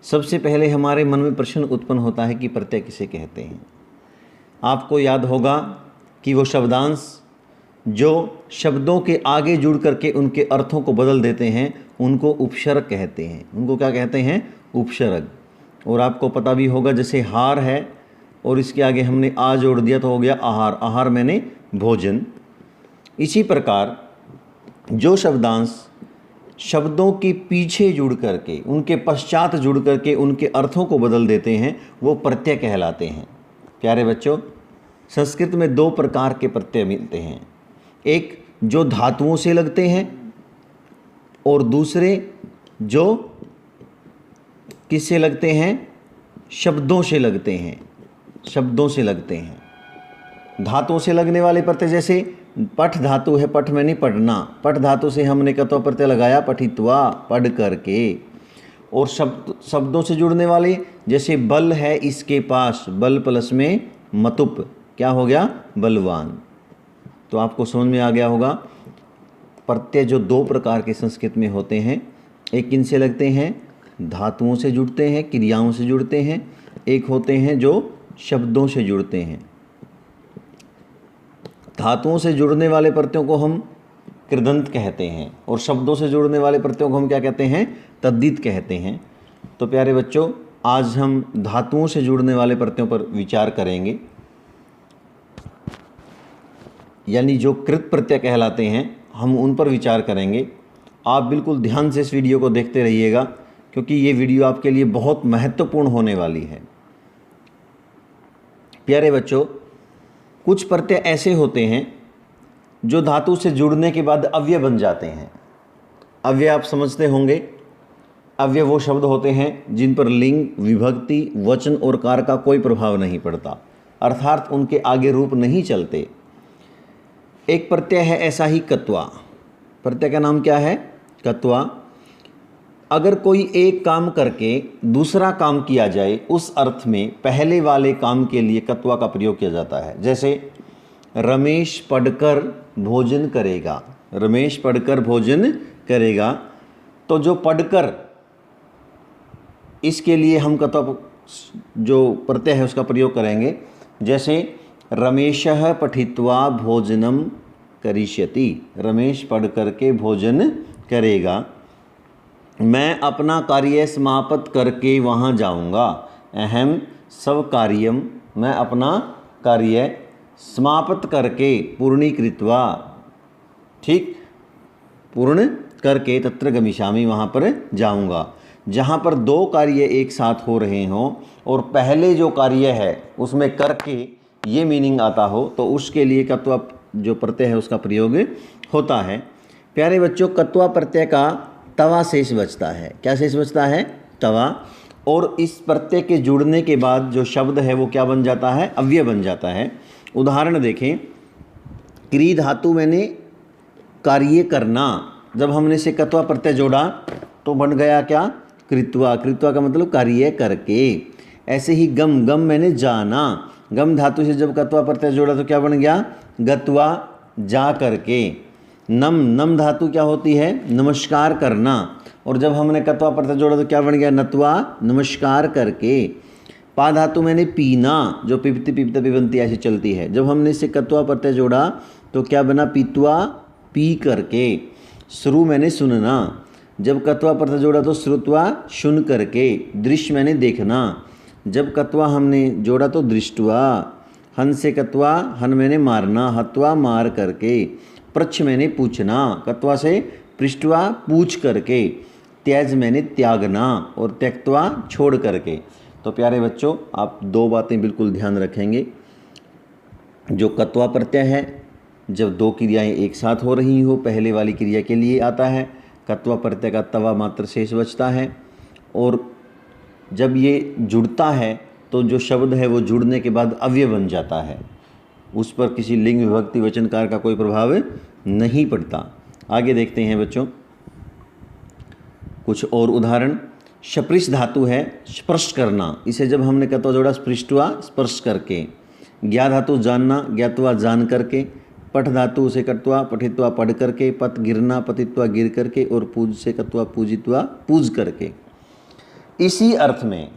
सबसे पहले हमारे मन में प्रश्न उत्पन्न होता है कि प्रत्यय किसे कहते हैं। आपको याद होगा कि वो शब्दांश जो शब्दों के आगे जुड़ करके उनके अर्थों को बदल देते हैं उनको उपसर्ग कहते हैं। उनको क्या कहते हैं? उपसर्ग। और आपको पता भी होगा, जैसे हार है और इसके आगे हमने आ जोड़ दिया तो हो गया आहार। आहार मैंने भोजन। इसी प्रकार जो शब्दांश शब्दों के पीछे जुड़ करके, उनके पश्चात जुड़ करके उनके अर्थों को बदल देते हैं वो प्रत्यय कहलाते हैं। प्यारे बच्चों, संस्कृत में दो प्रकार के प्रत्यय मिलते हैं। एक जो धातुओं से लगते हैं और दूसरे जो किससे लगते हैं? शब्दों से लगते हैं। शब्दों से लगते हैं। धातुओं से लगने वाले प्रत्यय, जैसे पठ धातु है, पठ मैंने पढ़ना, पठ धातु से हमने कत्वा प्रत्यय लगाया पठित्वा, पढ़ करके। और शब्दों से जुड़ने वाले, जैसे बल है इसके पास, बल प्लस में मतुप, क्या हो गया? बलवान। तो आपको समझ में आ गया होगा प्रत्यय जो दो प्रकार के संस्कृत में होते हैं। एक किनसे लगते हैं? धातुओं से जुड़ते हैं, क्रियाओं से जुड़ते हैं। एक होते हैं जो शब्दों से जुड़ते हैं। धातुओं से जुड़ने वाले प्रत्ययों को हम कृदंत कहते हैं और शब्दों से जुड़ने वाले प्रत्ययों को हम क्या कहते हैं? तद्धित कहते हैं। तो प्यारे बच्चों, आज हम धातुओं से जुड़ने वाले प्रत्ययों पर विचार करेंगे, यानी जो कृत प्रत्यय कहलाते हैं हम उन पर विचार करेंगे। आप बिल्कुल ध्यान से इस वीडियो को देखते रहिएगा क्योंकि ये वीडियो आपके लिए बहुत महत्वपूर्ण होने वाली है। प्यारे बच्चों, कुछ प्रत्यय ऐसे होते हैं जो धातु से जुड़ने के बाद अव्यय बन जाते हैं। अव्यय आप समझते होंगे। अव्यय वो शब्द होते हैं जिन पर लिंग, विभक्ति, वचन और कार का कोई प्रभाव नहीं पड़ता, अर्थात उनके आगे रूप नहीं चलते। एक प्रत्यय है ऐसा ही कत्वा। प्रत्यय का नाम क्या है? कत्वा। अगर कोई एक काम करके दूसरा काम किया जाए उस अर्थ में पहले वाले काम के लिए कत्वा का प्रयोग किया जाता है। जैसे रमेश पढ़कर भोजन करेगा। रमेश पढ़कर भोजन करेगा, तो जो पढ़कर, इसके लिए हम कत्वा जो प्रत्यय है उसका प्रयोग करेंगे। जैसे रमेशः पठित्वा भोजनम करिष्यति। रमेश पढ़ करके भोजन करेगा। मैं अपना कार्य समाप्त करके वहाँ जाऊँगा। अहम सब कार्यम, मैं अपना कार्य समाप्त करके, पूर्णीकृत्वा, ठीक, पूर्ण करके तत्र गमिष्यामि, वहाँ पर जाऊँगा। जहाँ पर दो कार्य एक साथ हो रहे हों और पहले जो कार्य है उसमें करके ये मीनिंग आता हो तो उसके लिए कत्वा जो प्रत्यय है उसका प्रयोग होता है। प्यारे बच्चों, कत्वा प्रत्यय का तवा शेष बचता है। क्या शेष बचता है? तवा। और इस प्रत्यय के जुड़ने के बाद जो शब्द है वो क्या बन जाता है? अव्यय बन जाता है। उदाहरण देखें, क्री धातु मैंने कार्य करना, जब हमने से कत्वा प्रत्यय जोड़ा तो बन गया क्या? कृत्वा। कृत्वा का मतलब कार्य करके। ऐसे ही गम, गम मैंने जाना, गम धातु से जब कत्वा प्रत्यय जोड़ा तो क्या बन गया? गत्वा, जा करके। नम, नम धातु क्या होती है? नमस्कार करना, और जब हमने कत्वा प्रत्यय जोड़ा तो क्या बन गया? नत्वा, नमस्कार करके। पा धातु मैंने पीना, जो पिबती पिबता पिबंती ऐसी चलती है, जब हमने इसे कत्वा प्रत्यय जोड़ा तो क्या बना? पीत्वा, पी करके। श्रु मैंने सुनना, जब कत्वा प्रत्यय जोड़ा तो श्रुत्वा, सुन करके। दृश्य मैंने देखना, जब कत्वा हमने जोड़ा तो दृष्टवा। हन से कत्वा, हन मैंने मारना, हत्वा, मार करके। पृच्छ मैंने पूछना, कत्वा से पृष्ठवा, पूछ करके। त्याज मैंने त्यागना, और त्यक्त्वा, छोड़ करके। तो प्यारे बच्चों, आप दो बातें बिल्कुल ध्यान रखेंगे। जो कत्वा प्रत्यय है, जब दो क्रियाएं एक साथ हो रही हो, पहले वाली क्रिया के लिए आता है। कत्वा प्रत्यय का तवा मात्र शेष बचता है। और जब ये जुड़ता है तो जो शब्द है वो जुड़ने के बाद अव्यय बन जाता है, उस पर किसी लिंग, विभक्ति, वचनकार का कोई प्रभाव नहीं पड़ता। आगे देखते हैं बच्चों कुछ और उदाहरण। स्पृश धातु है स्पर्श करना, इसे जब हमने कत्वा जोड़ा स्पृष्टवा, स्पर्श करके। ज्ञा धातु जानना, ज्ञात्वा, जान करके। पठ धातु से कत्वा, पठित्वा, पढ़ करके। पत गिरना, पतित्वा, गिर करके। और पूज से कत्वा, पूजित्वा, पूज करके। इसी अर्थ में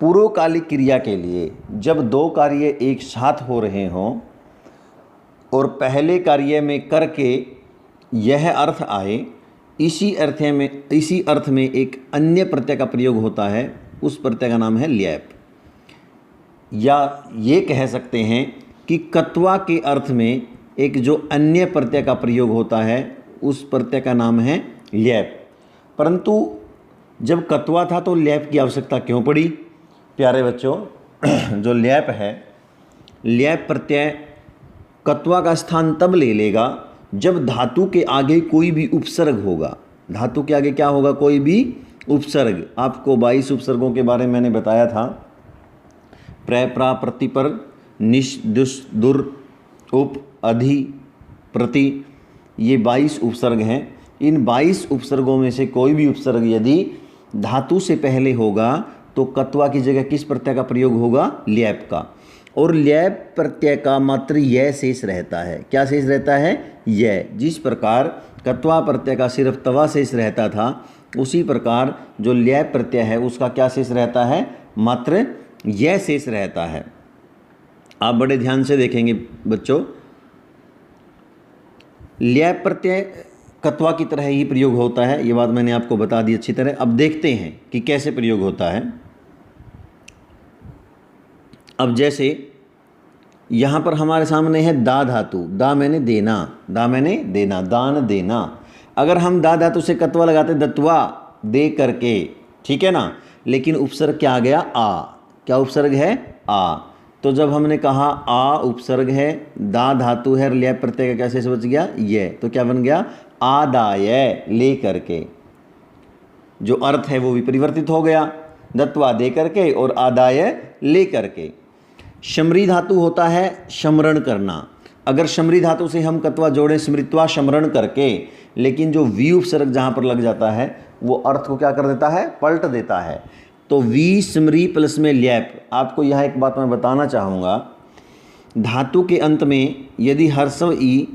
पूर्वकालिक क्रिया के लिए जब दो कार्य एक साथ हो रहे हों और पहले कार्य में करके यह अर्थ आए, इसी अर्थ में एक अन्य प्रत्यय का प्रयोग होता है, उस प्रत्यय का नाम है ल्यैप। या ये कह सकते हैं कि कत्वा के अर्थ में एक जो अन्य प्रत्यय का प्रयोग होता है, उस प्रत्यय का नाम है ल्यैप। परंतु जब कत्वा था तो ल्यैप की आवश्यकता क्यों पड़ी? प्यारे बच्चों, जो ल्यैप है, ल्यैप प्रत्यय कत्वा का स्थान तब ले लेगा जब धातु के आगे कोई भी उपसर्ग होगा। धातु के आगे क्या होगा? कोई भी उपसर्ग। आपको 22 उपसर्गों के बारे में मैंने बताया था। प्र, प्रा, प्रतिपर, निश, दुश, दुर, उप, अधि, प्रति, ये 22 उपसर्ग हैं। इन 22 उपसर्गों में से कोई भी उपसर्ग यदि धातु से पहले होगा तो कत्वा की जगह किस प्रत्यय का प्रयोग होगा? ल्यैप का। और ल्यैप प्रत्यय का मात्र यह शेष रहता है। क्या शेष रहता है? यह। जिस प्रकार कत्वा प्रत्यय का सिर्फ तवा शेष रहता था, उसी प्रकार जो ल्यैप प्रत्यय है उसका क्या शेष रहता है? मात्र यह शेष रहता है। आप बड़े ध्यान से देखेंगे बच्चों, ल्यैप प्रत्यय कत्वा की तरह ही प्रयोग होता है, ये बात मैंने आपको बता दी अच्छी तरह। अब देखते हैं कि कैसे प्रयोग होता है। अब जैसे यहाँ पर हमारे सामने है दा धातु। दा मैंने देना, दा मैंने देना, दान देना। अगर हम दा धातु से कत्वा लगाते दत्वा, दे करके, ठीक है ना, लेकिन उपसर्ग क्या आ गया? आ। क्या उपसर्ग है? आ। तो जब हमने कहा आ उपसर्ग है, दा धातु है, ल्यैप प्रत्यय का क्या शेष बच गया? ये। तो क्या बन गया? आदाय, ले करके। जो अर्थ है वो भी परिवर्तित हो गया, दत्वा दे करके और आदाय ले करके। शमरी धातु होता है शमरण करना। अगर शमरी धातु से हम कत्वा जोड़ें स्मृत्वा शमरण करके, लेकिन जो वी उपसर्ग जहाँ पर लग जाता है वो अर्थ को क्या कर देता है? पलट देता है। तो वी स्मरी प्लस में ल्यैप। आपको यहाँ एक बात मैं बताना चाहूँगा, धातु के अंत में यदि हर्स्व ई,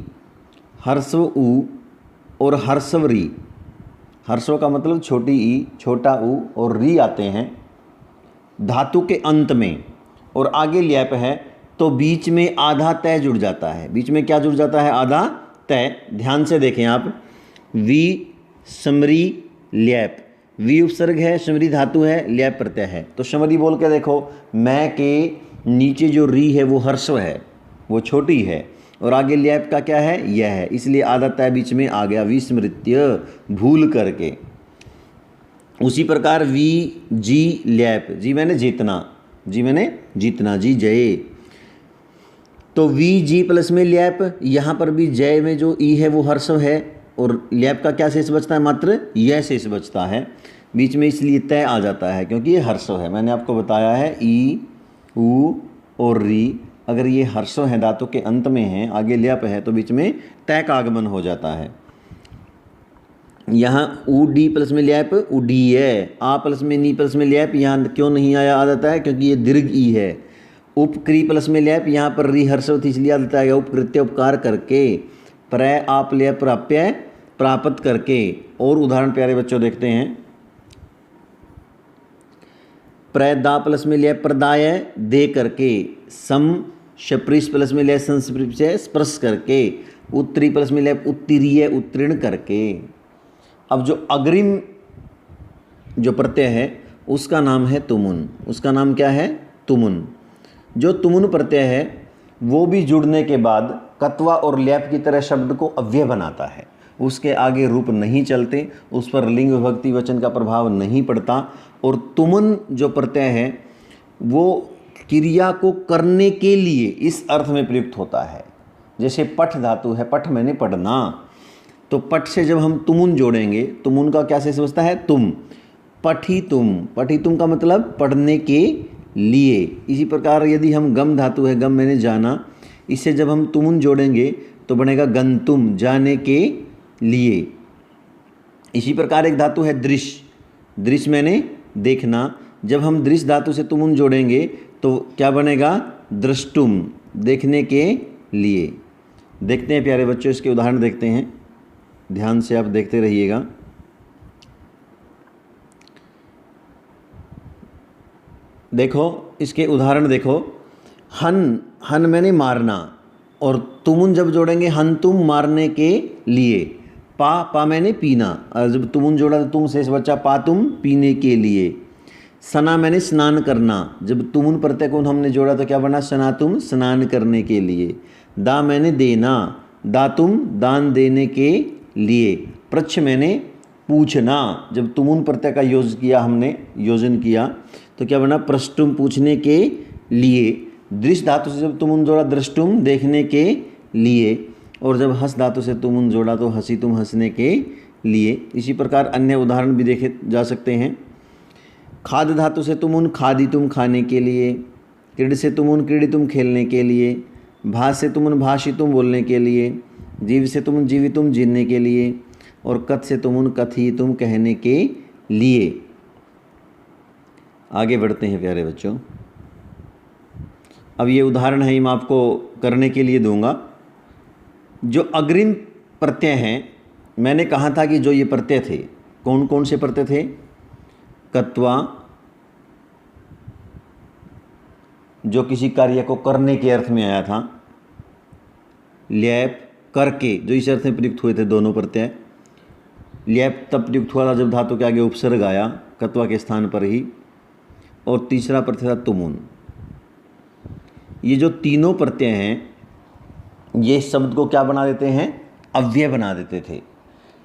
हर्स्व उ और हर्स्व री, हर्स्व का मतलब छोटी ई, छोटा उ और री आते हैं धातु के अंत में और आगे ल्यैप है, तो बीच में आधा तय जुड़ जाता है। बीच में क्या जुड़ जाता है? आधा तय। ध्यान से देखें आप, वी समरी ल्यैप। वी उपसर्ग है, शमरी धातु है, ल्यैप प्रत्यय है। तो शमरी बोल के देखो, मैं के नीचे जो री है वो हर्स्व है, वो छोटी है, और आगे ल्यैप का क्या है? यह है, इसलिए आधा तय बीच में आ गया, विस्मृत्य, भूल करके। उसी प्रकार वी जी ल्यैप। जी मैंने जीतना, जी मैंने जीतना, जी जय। तो वी जी प्लस में ल्यैप। यहाँ पर भी जय में जो ई है वो हर्स्व है और ल्यैप का क्या शेष बचता है? मात्र यह शेष बचता है बीच में, इसलिए तय आ जाता है क्योंकि ये हर्स्व है। मैंने आपको बताया है ई, उ और री, अगर ये हर्स्व है, धातु के अंत में है, आगे ल्यैप है, तो बीच में तय का आगमन हो जाता है। यहाँ उ डी प्लस में ल्यैप, उडी है। आ प्लस में नी प्लस में ल्यैप, यहाँ क्यों नहीं आया? आ जाता है क्योंकि ये दीर्घ ई है। उपक्री प्लस में ल्यैप, यहाँ पर री हर्स्व थी इसलिए आ जाता है। उपकृत्य उपकार करके, प्रय आप ल्यैप प्राप्य प्राप्त करके। और उदाहरण प्यारे बच्चों देखते हैं, प्रय दा प्लस में ल्यैप प्रदाय, दे करके। सम शप्रिस प्लस में ल्यैप संस्पृश, स्पर्श करके। उत्तरी प्लस में ल्यैप उत्तीर्य, उत्तीर्ण करके। अब जो अग्रिम जो प्रत्यय है उसका नाम है तुमुन। उसका नाम क्या है? तुमुन। जो तुमुन प्रत्यय है वो भी जुड़ने के बाद कत्वा और ल्यैप की तरह शब्द को अव्यय बनाता है। उसके आगे रूप नहीं चलते, उस पर लिंग विभक्ति वचन का प्रभाव नहीं पड़ता। और तुमुन जो प्रत्यय है वो क्रिया को करने के लिए इस अर्थ में प्रयुक्त होता है। जैसे पठ धातु है, पठ मैंने पढ़ना, तो पठ से जब हम तुमुन जोड़ेंगे, तुमुन का क्या शेष बचता है? तुम। पठी तुम, पठी तुम का मतलब पढ़ने के लिए। इसी प्रकार यदि हम गम धातु है, गम मैंने जाना, इससे जब हम तुमुन जोड़ेंगे तो बनेगा गंतुम, जाने के लिए। इसी प्रकार एक धातु है दृश्य, दृश्य मैंने देखना, जब हम दृश्य धातु से तुमुन जोड़ेंगे तो क्या बनेगा? दृष्टुम, देखने के लिए। देखते हैं प्यारे बच्चों, इसके उदाहरण देखते हैं, ध्यान से आप देखते रहिएगा। देखो इसके उदाहरण देखो, हन, हन मैंने मारना, और तुमुन जब जोड़ेंगे हन तुम मारने के लिए, पा, पा मैंने पीना, और जब तुमुन जोड़ा तो तुम शेष बच्चा पा तुम पीने के लिए। सना मैंने स्नान करना, जब तुमुन प्रत्यय को हमने जोड़ा तो क्या बना, सना तुम स्नान करने के लिए। दा मैंने देना, दा तुम दान देने के लिए। प्रच्छ मैंने पूछना, जब तुमुन प्रत्यय का योजन किया तो क्या बना, प्रष्टुम पूछने के लिए। दृश्य धातु से जब तुमुन जोड़ा, दृष्टुम देखने के लिए, और जब हंस धातु से तुमुन जोड़ा तो हंसी तुम हंसने के लिए। इसी प्रकार अन्य उदाहरण भी देखे जा सकते हैं। खाद धातु से तुमुन खादी तुम खाने के लिए, क्रीड से तुमुन क्रीडी तुम खेलने के लिए, भाष से तुमुन भाषी तुम बोलने के लिए, जीव से तुमुन जीवी तुम जीने के लिए, और कथ से तुमुन कथी तुम कहने के लिए। आगे बढ़ते हैं प्यारे बच्चों। अब ये उदाहरण है, मैं आपको करने के लिए दूंगा। जो अग्रिम प्रत्यय हैं, मैंने कहा था कि जो ये प्रत्यय थे, कौन कौन से प्रत्यय थे, कत्वा, जो किसी कार्य को करने के अर्थ में आया था, ल्यैप, करके, जो इस अर्थ में प्रयुक्त हुए थे दोनों प्रत्यय। ल्यैप तब प्रयुक्त हुआ था जब धातु के आगे उपसर्ग आया, कत्वा के स्थान पर ही। और तीसरा प्रत्यय था तुमुन। ये जो तीनों प्रत्यय हैं, ये शब्द को क्या बना देते हैं, अव्यय बना देते थे।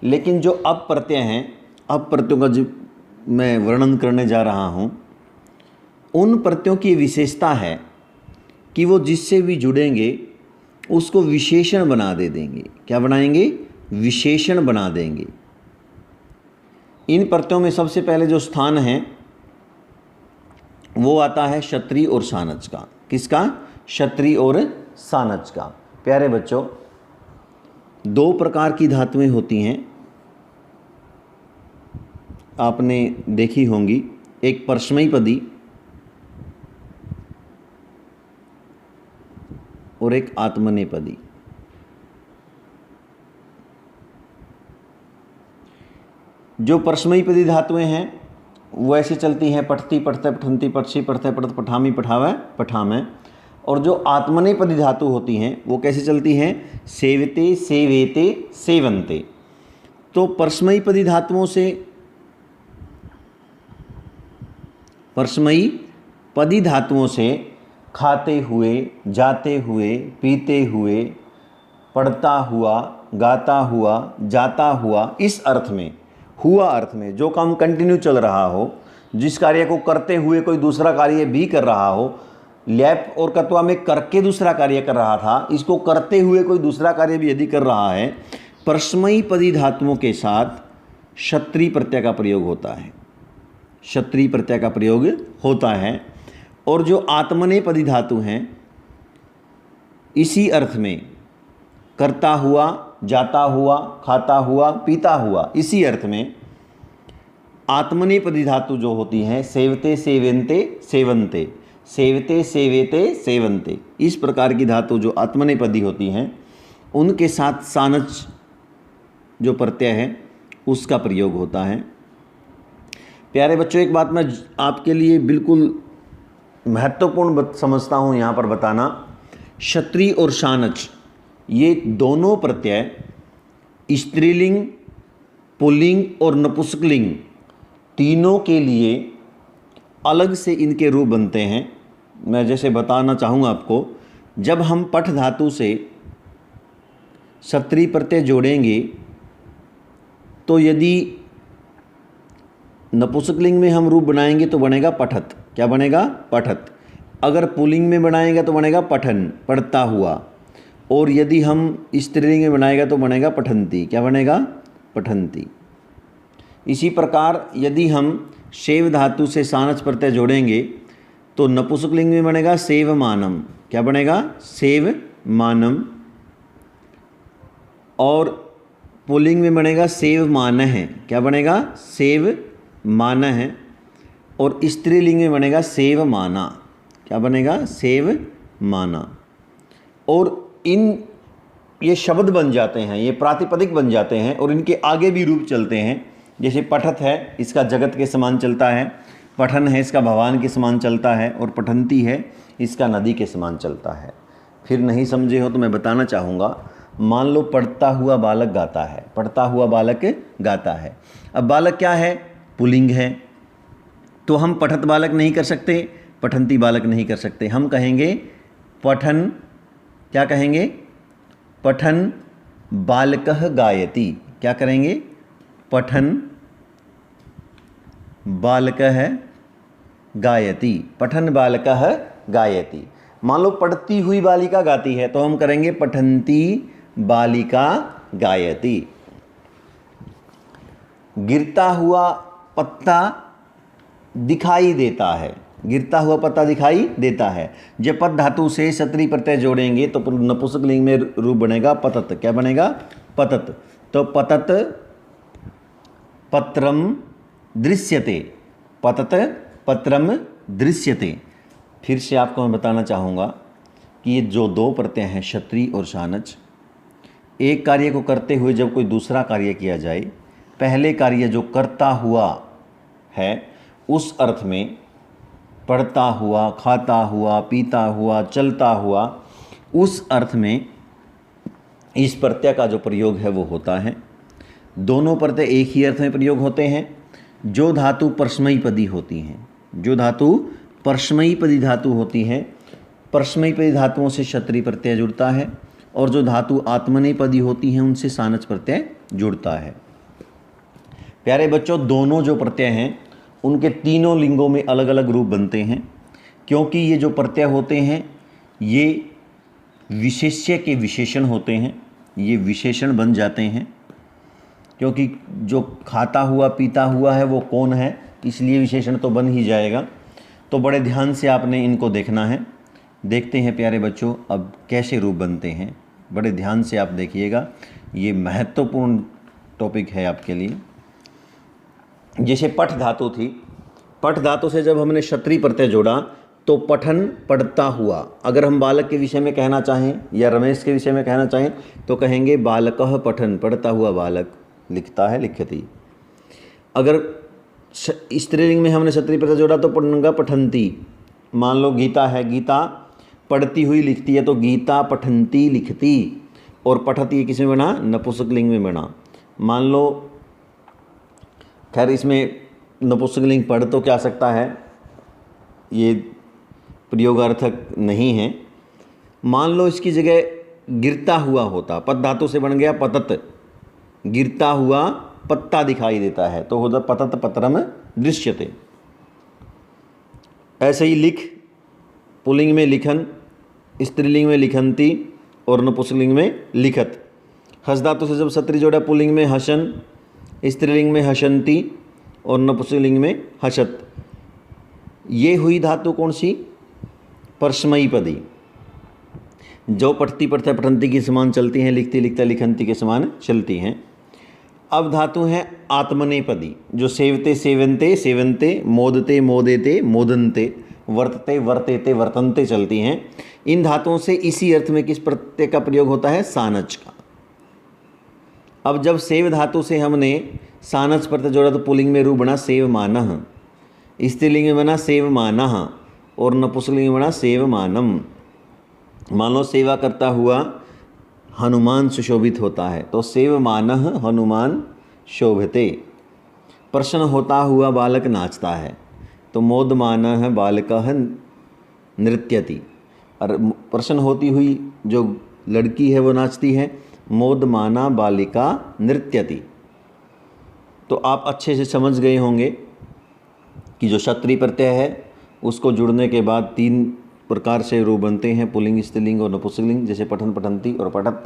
लेकिन जो अब प्रत्यय हैं, अब प्रत्ययों का जो मैं वर्णन करने जा रहा हूँ, उन प्रत्ययों की विशेषता है कि वो जिससे भी जुड़ेंगे उसको विशेषण बना देंगे। क्या बनाएंगे, विशेषण बना देंगे। इन प्रत्ययों में सबसे पहले जो स्थान है वो आता है क्षत्रिय और सानच का। किसका, क्षत्रिय और सानच का। प्यारे बच्चों, दो प्रकार की धातुएं होती हैं, आपने देखी होंगी। एक परस्मैपदी और एक आत्मनेपदी। जो परस्मैपदी धातुएं हैं वो ऐसे चलती हैं, पठती पठते पठंती पठसी पठते पठत पठामी पठावे पठामे। और जो आत्मनेपदी धातु होती हैं वो कैसे चलती हैं, सेवते सेवेते सेवन्ते। तो परस्मैपदी धातुओं से, परस्मैपदी धातुओं से खाते हुए, जाते हुए, पीते हुए, पढ़ता हुआ, गाता हुआ, जाता हुआ, इस अर्थ में, हुआ अर्थ में, जो काम कंटिन्यू चल रहा हो, जिस कार्य को करते हुए कोई दूसरा कार्य भी कर रहा हो। ल्यैप और कत्वा में करके दूसरा कार्य कर रहा था, इसको करते हुए कोई दूसरा कार्य भी यदि कर रहा है, परस्मैपदी धातुओं के साथ क्षत्रिय प्रत्यय का प्रयोग होता है। क्षत्रिय प्रत्यय का प्रयोग होता है। और जो आत्मनेपदी धातु हैं, इसी अर्थ में करता हुआ, जाता हुआ, खाता हुआ, पीता हुआ, इसी अर्थ में आत्मनेपदी धातु जो होती हैं, सेवते सेवन्ते सेवन्ते, सेवते सेवेते सेवन्ते, इस प्रकार की धातु जो आत्मनेपदी होती हैं, उनके साथ सानच जो प्रत्यय है उसका प्रयोग होता है। प्यारे बच्चों, एक बात मैं आपके लिए बिल्कुल महत्वपूर्ण समझता हूँ यहाँ पर बताना। क्षत्रिय और सानच, ये दोनों प्रत्यय स्त्रीलिंग, पुल्लिंग और नपुंसकलिंग तीनों के लिए अलग से इनके रूप बनते हैं। मैं जैसे बताना चाहूँगा आपको, जब हम पठ धातु से क्षत्रिय प्रत्यय जोड़ेंगे तो यदि नपुंसकलिंग में हम रूप बनाएंगे तो बनेगा पठत। क्या बनेगा, पठत। अगर पुल्लिंग में बनाएगा तो बनेगा पठन, पढ़ता हुआ। और यदि हम स्त्रीलिंग में बनाएगा तो बनेगा पठंती। क्या बनेगा, पठंती। इसी प्रकार यदि हम सेव धातु से सानच प्रत्यय जोड़ेंगे तो नपुंसकलिंग में बनेगा सेवमानम। क्या बनेगा, सेवमानम। और पुल्लिंग में बनेगा सेवमानः। क्या बनेगा, सेवमानः। और स्त्रीलिंग में बनेगा सेवमाना। क्या बनेगा, सेवमाना। और ये शब्द बन जाते हैं, ये प्रातिपदिक बन जाते हैं और इनके आगे भी रूप चलते हैं। जैसे पठत है, इसका जगत के समान चलता है। पठन है इसका भवान के समान चलता है, और पठंती है इसका नदी के समान चलता है। फिर नहीं समझे हो तो मैं बताना चाहूँगा। मान लो पढ़ता हुआ बालक गाता है, पढ़ता हुआ बालक गाता है। अब बालक क्या है? पुल्लिंग है, तो हम पठत बालक नहीं कर सकते, पठंती बालक नहीं कर सकते। हम कहेंगे पठन, क्या कहेंगे? पठन बालकः गायति। क्या करेंगे? पठन बालकः गायति, पठन बालकः गायति। मान लो पढ़ती हुई बालिका गाती है, तो हम करेंगे पठंती बालिका गायति। गिरता हुआ पत्ता दिखाई देता है, गिरता हुआ पत्ता दिखाई देता है। जब पद धातु से सत्री प्रत्यय जोड़ेंगे तो नपुंसकलिंग में रूप बनेगा पतत। क्या बनेगा? पतत। तो पतत पत्रम दृश्यते, पतत पत्रम दृश्यते। फिर से आपको मैं बताना चाहूँगा कि ये जो दो प्रत्यय हैं क्षत्री और शानच, एक कार्य को करते हुए जब कोई दूसरा कार्य किया जाए, पहले कार्य जो करता हुआ है उस अर्थ में पढ़ता हुआ, खाता हुआ, पीता हुआ, चलता हुआ, उस अर्थ में इस प्रत्यय का जो प्रयोग है वो होता है। दोनों प्रत्यय एक ही अर्थ में प्रयोग होते हैं। जो धातु परस्मैपदी होती हैं, जो धातु परस्मैपदी धातु होती हैं, परस्मैपदी धातुओं से क्षत्री प्रत्यय जुड़ता है, और जो धातु आत्मनेपदी होती हैं उनसे सानच प्रत्यय जुड़ता है। प्यारे बच्चों, दोनों जो प्रत्यय हैं उनके तीनों लिंगों में अलग अलग रूप बनते हैं, क्योंकि ये जो प्रत्यय होते हैं ये विशेष्य के विशेषण होते हैं, ये विशेषण बन जाते हैं। क्योंकि जो खाता हुआ पीता हुआ है वो कौन है, इसलिए विशेषण तो बन ही जाएगा। तो बड़े ध्यान से आपने इनको देखना है। देखते हैं प्यारे बच्चों अब कैसे रूप बनते हैं, बड़े ध्यान से आप देखिएगा, ये महत्वपूर्ण टॉपिक है आपके लिए। जैसे पठ धातु थी, पठ धातु से जब हमने क्षत्री प्रत्यय जोड़ा तो पठन पढ़ता हुआ। अगर हम बालक के विषय में कहना चाहें या रमेश के विषय में कहना चाहें तो कहेंगे बालकः पठन, पढ़ता हुआ बालक, लिखता है लिखती। अगर स्त्रीलिंग में हमने क्षत्री प्रत्यय जोड़ा तो पढ़ूंगा पठंती। मान लो गीता है, गीता पढ़ती हुई लिखती है तो गीता पठंती लिखती। और पठती किस में बना? नपुंसकलिंग में बना। मान लो, खैर इसमें नपुंसकलिंग पढ़ तो क्या सकता है, ये प्रयोगार्थक नहीं है। मान लो इसकी जगह गिरता हुआ होता, पद धातु से बन गया पतत, गिरता हुआ पत्ता दिखाई देता है तो होता पतत पत्रम दृश्यते। ऐसे ही लिख, पुल्लिंग में लिखन, स्त्रीलिंग में लिखंती और नपुंसकलिंग में लिखत। हस धातु से जब सत्री जोड़ा, पुल्लिंग में हसन, स्त्रीलिंग में हसंती और नपुंसकलिंग में हसत। ये हुई धातु कौन सी? परस्मैपदी, जो पढ़ती पढ़ता पठंती के समान चलती हैं, लिखती लिखता लिखंती के समान चलती हैं। अब धातु हैं आत्मनेपदी, जो सेवते सेवन्ते सेवन्ते, मोदते मोदेते मोदन्ते, वर्तते वर्तेते वर्तन्ते चलती हैं। इन धातुओं से इसी अर्थ में किस प्रत्यय का प्रयोग होता है? सानच का। अब जब सेव धातु से हमने सानच प्रत्यय जोड़ा तो पुल्लिंग में रूप बना सेवमानः, स्त्रीलिंग में बना सेवमानः और नपुंसकलिंग में बना सेवमानम। मान लो सेवा करता हुआ हनुमान सुशोभित होता है तो सेवमानः हनुमान शोभते। प्रसन्न होता हुआ बालक नाचता है तो मोदमानः बालकः नृत्यति। और प्रसन्न होती हुई जो लड़की है वो नाचती है, मोदमाना बालिका नृत्यति। तो आप अच्छे से समझ गए होंगे कि जो क्षत्री प्रत्यय है उसको जुड़ने के बाद तीन प्रकार से रूप बनते हैं, पुल्लिंग, स्त्रीलिंग और नपुंसकलिंग। जैसे पठन, पठंती और पठत,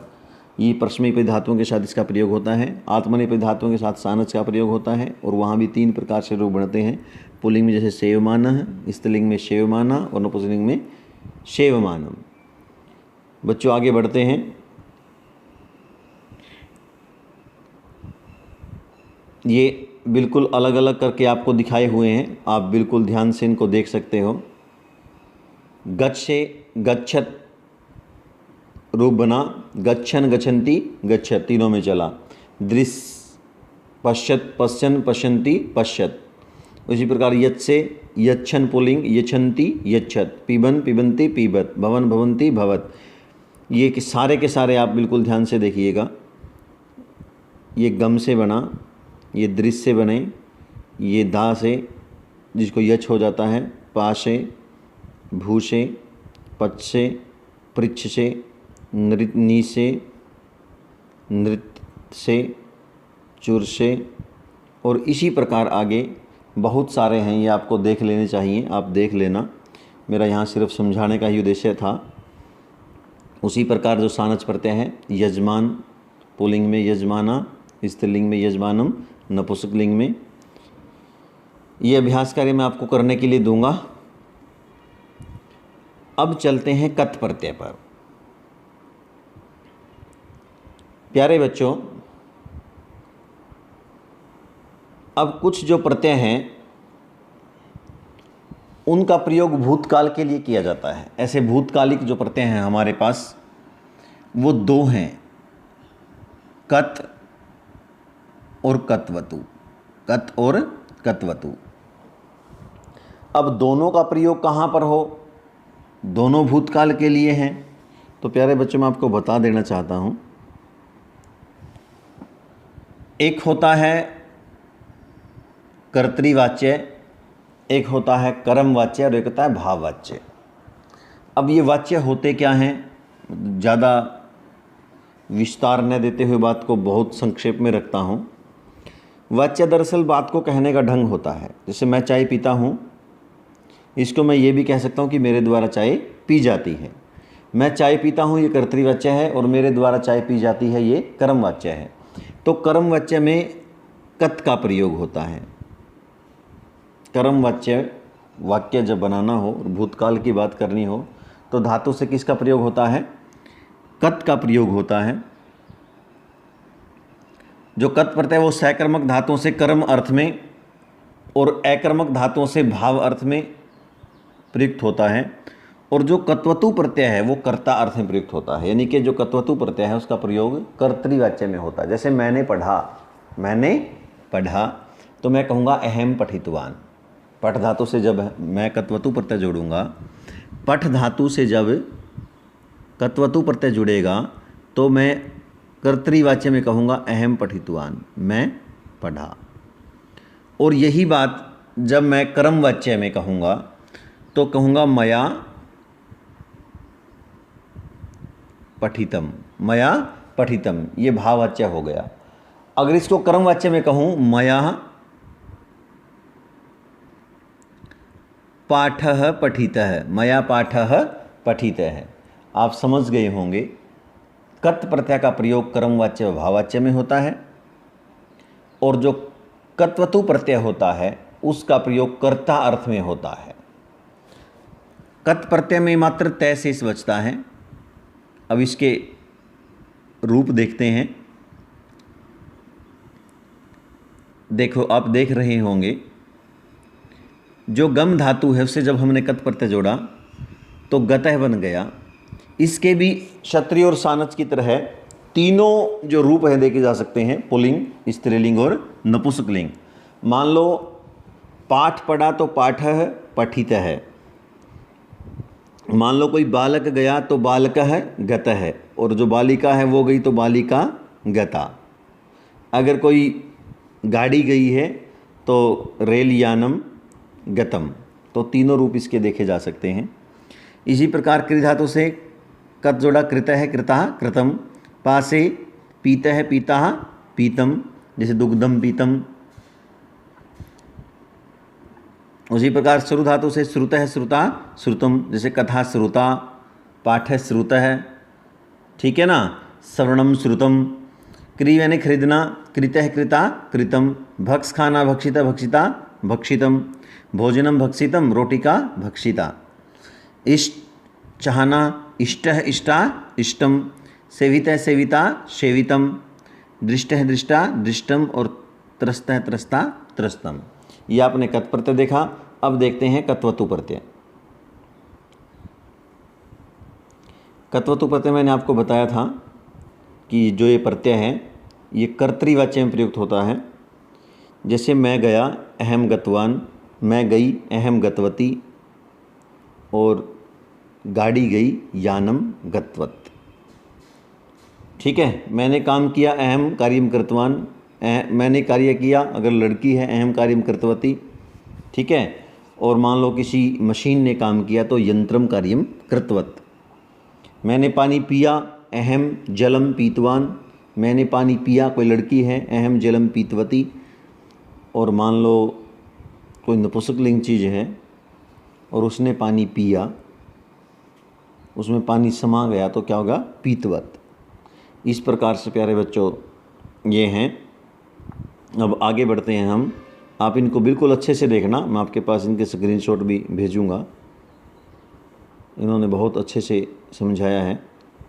ये परस्मैपदी धातुओं के साथ इसका प्रयोग होता है। आत्मनेपदी धातुओं के साथ सानच का प्रयोग होता है और वहाँ भी तीन प्रकार से रूप बनते हैं। पुल्लिंग में जैसे सेवमानः, स्त्रीलिंग में शेवमाना और नपुंसकलिंग में शेवमानम। बच्चों आगे बढ़ते हैं। ये बिल्कुल अलग अलग करके आपको दिखाए हुए हैं, आप बिल्कुल ध्यान से इनको देख सकते हो। गच्छ से गच्छत रूप बना, गच्छन गच्छन्ति गच्छत, तीनों में चला। दृश्य, पश्यत पश्यन पश्यन्ति पश्यत। उसी प्रकार यच से यच्छन पुल्लिंग, यच्छन्ति यच्छत, पिबन पिबन्ति पीबत, भवन भवन्ति भवत। ये कि सारे के सारे आप बिल्कुल ध्यान से देखिएगा। ये गम से बना, ये दृश्य से बने, ये दा से जिसको यच हो जाता है, पा से, भू से, पच से, पृच्छ से, नृत नी से, नृत से, चुर से, और इसी प्रकार आगे बहुत सारे हैं। ये आपको देख लेने चाहिए, आप देख लेना, मेरा यहाँ सिर्फ समझाने का ही उद्देश्य था। उसी प्रकार जो सानच प्रत्यय है, यजमान पुल्लिंग में यजमाना, स्त्रीलिंग में यजमानम, नपुंसकलिंग में, ये अभ्यास कार्य मैं आपको करने के लिए दूंगा। अब चलते हैं कत प्रत्यय पर। प्यारे बच्चों, अब कुछ जो प्रत्यय हैं उनका प्रयोग भूतकाल के लिए किया जाता है। ऐसे भूतकालिक जो प्रत्यय हैं हमारे पास वो दो हैं, कत और कतवतु, कत और कतवतु। अब दोनों का प्रयोग कहाँ पर हो, दोनों भूतकाल के लिए हैं। तो प्यारे बच्चों, मैं आपको बता देना चाहता हूँ, एक होता है कर्तृवाच्य, एक होता है कर्मवाच्य और एक होता है भाववाच्य। अब ये वाच्य होते क्या हैं, ज़्यादा विस्तार न देते हुए बात को बहुत संक्षेप में रखता हूँ। वाच्य दरअसल बात को कहने का ढंग होता है। जैसे मैं चाय पीता हूँ, इसको मैं ये भी कह सकता हूँ कि मेरे द्वारा चाय पी जाती है। मैं चाय पीता हूँ ये कर्तृवाच्य है, और मेरे द्वारा चाय पी जाती है ये कर्मवाच्य है। तो कर्मवाच्य में कत का प्रयोग होता है। कर्मवाच्य वाक्य जब बनाना हो और भूतकाल की बात करनी हो तो धातु से किसका प्रयोग होता है, कत का प्रयोग होता है। जो कत प्रत्यय वो सकर्मक धातुओं से कर्म अर्थ में और अकर्मक धातुओं से भाव अर्थ में प्रयुक्त होता है, और जो कत्वतु प्रत्यय है वो कर्ता अर्थ में प्रयुक्त होता है। यानी कि जो कत्वतु प्रत्यय है उसका प्रयोग कर्तृवाच्य में होता है। जैसे मैंने पढ़ा तो मैं कहूँगा अहम पठितवान। पठ धातु से जब मैं कत्वतु प्रत्यय जोड़ूंगा, पठ धातु से जब कत्वतु प्रत्यय जुड़ेगा तो मैं कर्तृवाच्य में कहूँगा अहम पठितवान, मैं पढ़ा। और यही बात जब मैं कर्मवाच्य में कहूँगा तो कहूँगा मया पठितम, मया पठितम, ये भाववाच्य हो गया। अगर इसको कर्मवाच्य में कहूँ मया पाठः पठितः, मया पाठः पठितः, आप समझ गए होंगे कत प्रत्यय का प्रयोग कर्मवाच्य व भाववाच्य में होता है, और जो कत्वतु प्रत्यय होता है उसका प्रयोग कर्ता अर्थ में होता है। कत प्रत्यय में मात्र तय शेष बचता है। अब इसके रूप देखते हैं। देखो, आप देख रहे होंगे जो गम धातु है उससे जब हमने कत प्रत्यय जोड़ा तो गतः बन गया। इसके भी क्षत्रिय और सानच की तरह तीनों जो रूप हैं देखे जा सकते हैं, पुल्लिंग, स्त्रीलिंग और नपुंसकलिंग। मान लो पाठ पढ़ा तो पाठः पठितः है। मान लो कोई बालक गया तो बालकः गतः है, और जो बालिका है वो गई तो बालिका गता। अगर कोई गाड़ी गई है तो रेल यानम गतम। तो तीनों रूप इसके देखे जा सकते हैं। इसी प्रकार कृ धातु से कत जोड़ा कृतः कृतः कृतम, पा से पीतः पीता पीतम, जैसे दुग्धम पीतम। उसी प्रकार श्रु धातु से श्रुतः श्रुता श्रुतम, जैसे कथा श्रुता, पाठ श्रुतः, ठीक है ना। श्रवणम श्रुतम। क्री यानी खरीदना, कृतः कृता कृतम, भक्ष खाना भक्षिता भक्षिता भक्षितम, भोजनम भक्षितम, रोटिका भक्षिता। इष्ट चाहना, इष्टः इष्टा इष्टम, सेवितः सेविता सेवितम, दृष्टः दृष्टा दृष्टम, और त्रस्तः त्रस्ता त्रस्तम। ये आपने कत प्रत्यय देखा। अब देखते हैं कत्वतु प्रत्यय। कत्वतु प्रत्यय मैंने आपको बताया था कि जो ये प्रत्यय है ये कर्तृवाच्य में प्रयुक्त होता है। जैसे मैं गया, अहम गतवान, मैं गई अहम गतवती, और गाड़ी गई यानम गतवत। ठीक है, मैंने काम किया अहम कार्यम कृतवान, मैंने कार्य किया अगर लड़की है अहम कार्यम कृतवती। ठीक है, और मान लो किसी मशीन ने काम किया तो यंत्रम कार्यम कृतवत। मैंने पानी पिया अहम जलम पीतवान, मैंने पानी पिया कोई लड़की है अहम जलम पीतवती। और मान लो कोई नपुंसकलिंग चीज़ है और उसने पानी पिया, उसमें पानी समा गया तो क्या होगा, पीतवत। इस प्रकार से प्यारे बच्चों ये हैं। अब आगे बढ़ते हैं हम। आप इनको बिल्कुल अच्छे से देखना, मैं आपके पास इनके स्क्रीनशॉट भी भेजूंगा। इन्होंने बहुत अच्छे से समझाया है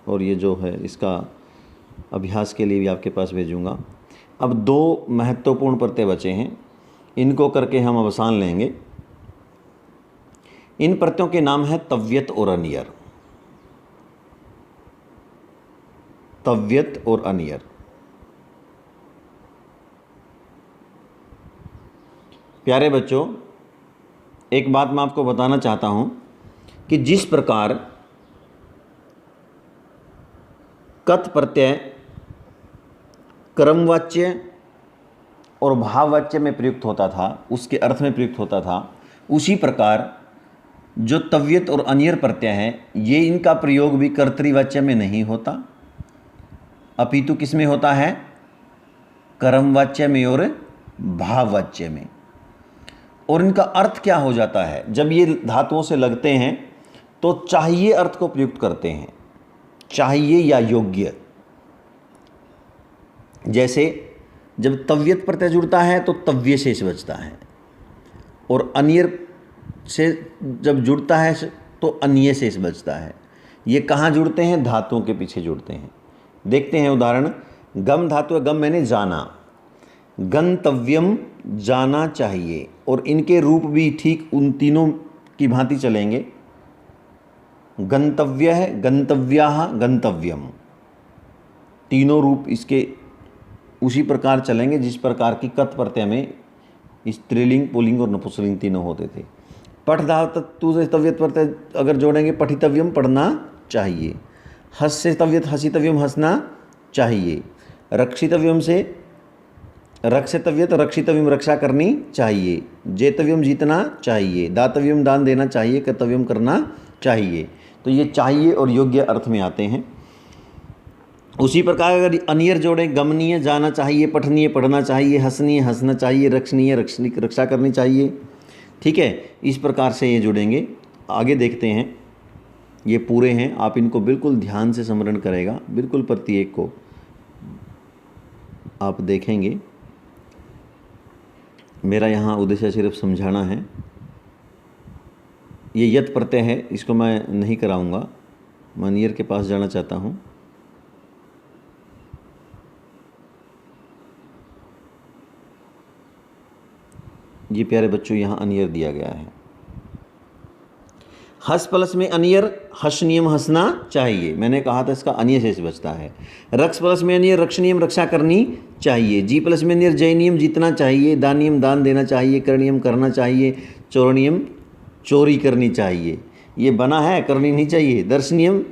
और ये जो है इसका अभ्यास के लिए भी आपके पास भेजूंगा। अब 2 महत्वपूर्ण प्रत्यय बचे हैं, इनको करके हम अवसान लेंगे। इन प्रत्ययों के नाम है तव्यत और अनियर। तव्यत और अनियर। प्यारे बच्चों, एक बात मैं आपको बताना चाहता हूं कि जिस प्रकार कत प्रत्यय कर्मवाच्य और भाववाच्य में प्रयुक्त होता था, उसके अर्थ में प्रयुक्त होता था, उसी प्रकार जो तव्यत और अनियर प्रत्यय है ये इनका प्रयोग भी कर्तृवाच्य में नहीं होता, अपितु किस में होता है, कर्मवाच्य में और भाववाच्य में। और इनका अर्थ क्या हो जाता है, जब ये धातुओं से लगते हैं तो चाहिए अर्थ को प्रयुक्त करते हैं, चाहिए या योग्य। जैसे जब तव्यत प्रत्यय जुड़ता है तो तव्य शेष बचता है, और अनियर से जब जुड़ता है तो अन्य शेष बचता है। ये कहाँ जुड़ते हैं, धातुओं के पीछे जुड़ते हैं। देखते हैं उदाहरण। गम धातु है, गम मैंने जाना, गंतव्यम जाना चाहिए, और इनके रूप भी ठीक उन तीनों की भांति चलेंगे। गंतव्य है, गंतव्याः, गंतव्यम, तीनों रूप इसके उसी प्रकार चलेंगे जिस प्रकार की कत प्रत्यय में स्त्रीलिंग, पुल्लिंग और नपुंसकलिंग तीनों होते थे। पठ धातु से तव्यत प्रत्यय अगर जोड़ेंगे, पठितव्यम पढ़ना चाहिए, हस से तव्यत हसितव्यम हंसना चाहिए, रक्षितव्यम से रक्षितव्यत रक्षितव्यम रक्षा करनी चाहिए, जेतव्यम जीतना चाहिए, दातव्यम दान देना चाहिए, कर्तव्यम करना चाहिए। तो ये चाहिए और योग्य अर्थ में आते हैं। उसी प्रकार अगर अनियर जोड़ें, गमनीय जाना चाहिए, पठनीय पढ़ना चाहिए, हंसनीय हंसना चाहिए, रक्षणीय रक्षा करनी चाहिए। ठीक है, इस प्रकार से ये जुड़ेंगे। आगे देखते हैं, ये पूरे हैं, आप इनको बिल्कुल ध्यान से स्मरण करेगा, बिल्कुल प्रत्येक को आप देखेंगे। मेरा यहाँ उद्देश्य सिर्फ समझाना है। ये यत प्रत्यय है, इसको मैं नहीं कराऊंगा, मैं अनियर के पास जाना चाहता हूँ। ये प्यारे बच्चों यहाँ अनियर दिया गया है। हस प्लस में अनियर, हस नियम हंसना चाहिए, मैंने कहा था इसका अनियर शेष बचता है। रक्ष प्लस में अनियर, रक्ष नियम रक्षा करनी चाहिए। जी प्लस में अनियर, जय नियम जीतना चाहिए, दान नियम दान देना चाहिए, करनियम करना चाहिए, चोर नियम चोरी करनी चाहिए। ये बना है, करनी नहीं चाहिए। दर्शनियम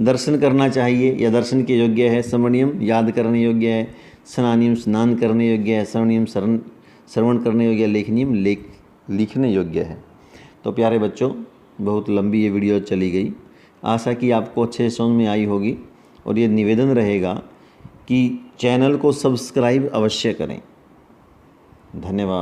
दर्शन करना चाहिए या दर्शन के योग्य है। स्मरणीयम याद करने योग्य है। स्नानियम स्नान करने योग्य है। श्रवणीयम श्रवण करने योग्य है। लेखनियम लिखने योग्य है। तो प्यारे बच्चों, बहुत लंबी ये वीडियो चली गई, आशा कि आपको अच्छे से समझ में आई होगी। और ये निवेदन रहेगा कि चैनल को सब्सक्राइब अवश्य करें। धन्यवाद।